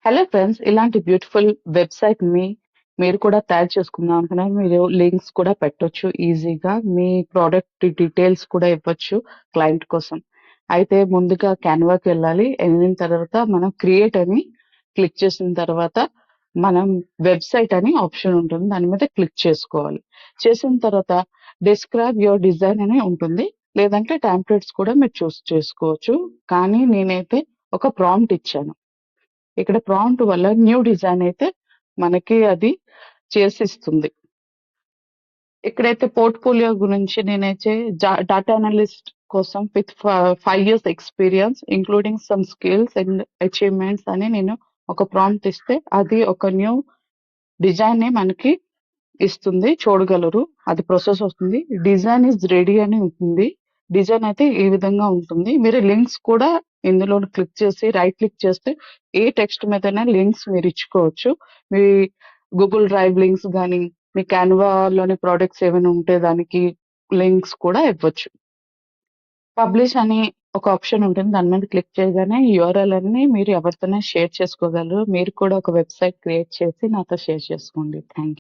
Hello friends! ఇలాంటి beautiful వెబ్‌సైట్‌ని మీరు కూడా తయారు చేసుకుందాం అనుకున్నారు. మీరు లింక్స్ కూడా పెట్టొచ్చు ఈజీగా. మీ ప్రొడక్ట్ డీటెయిల్స్ కూడా ఇవ్వచ్చు క్లయింట్ కోసం. అయితే ముందుగా క్యాన్వాకెళ్ళాలి. ఎళ్ళిన తర్వాత మనం క్రియేట్ అని క్లిక్ చేసిన తర్వాత మనం వెబ్‌సైట్ అని ఆప్షన్ ఉంటుంది. దాని మీద క్లిక్ చేసుకోవాలి. చేసిన తర్వాత డిస్క్రైబ్ యువర్ డిజైన్ అని ఉంటుంది. లేదంటే టెంప్లేట్స్ కూడా మీరు చూస్ చేసుకోవచ్చు. కానీ నేనైతే ఒక ప్రాంప్ట్ ఇచ్చాను. ఇక్కడ ప్రాంప్ట్ వల్ల న్యూ డిజైన్ అయితే మనకి అది చేసిస్తుంది. ఇక్కడైతే పోర్ట్‌ఫోలియో గురించి నేనైతే డాటా అనలిస్ట్ కోసం with 5 years experience including some skills and achievements అని నేను ఒక ప్రాంప్ట్ ఇస్తే అది ఒక న్యూ డిజైన్‌ని మనకి ఇస్తుంది. చూడగలరు. అది ప్రాసెస్ అవుతుంది. డిజైన్ ఈస్ రెడీ అని ఉంటుంది. డిజైన్ అయితే ఈ విధంగా ఉంటుంది. మీరు లింక్స్ కూడా ఇందులో క్లిక్ చేసి రైట్ క్లిక్ చేస్తే ఏ టెక్స్ట్ మీదైనా లింక్స్ మీరు ఇచ్చుకోవచ్చు. మీ గూగుల్ డ్రైవ్ లింక్స్ గానీ, మీ క్యాన్వాలోని ప్రొడక్ట్స్ ఏమైనా ఉంటే దానికి లింక్స్ కూడా ఇవ్వచ్చు. పబ్లిష్ అని ఒక ఆప్షన్ ఉంటుంది. దాని మీద క్లిక్ చేయగానే యూఆర్ఎల్ అన్ని మీరు ఎవరితోనైనా షేర్ చేసుకోగలరు. మీరు కూడా ఒక వెబ్‌సైట్ క్రియేట్ చేసి నాతో షేర్ చేసుకోండి. Thank you.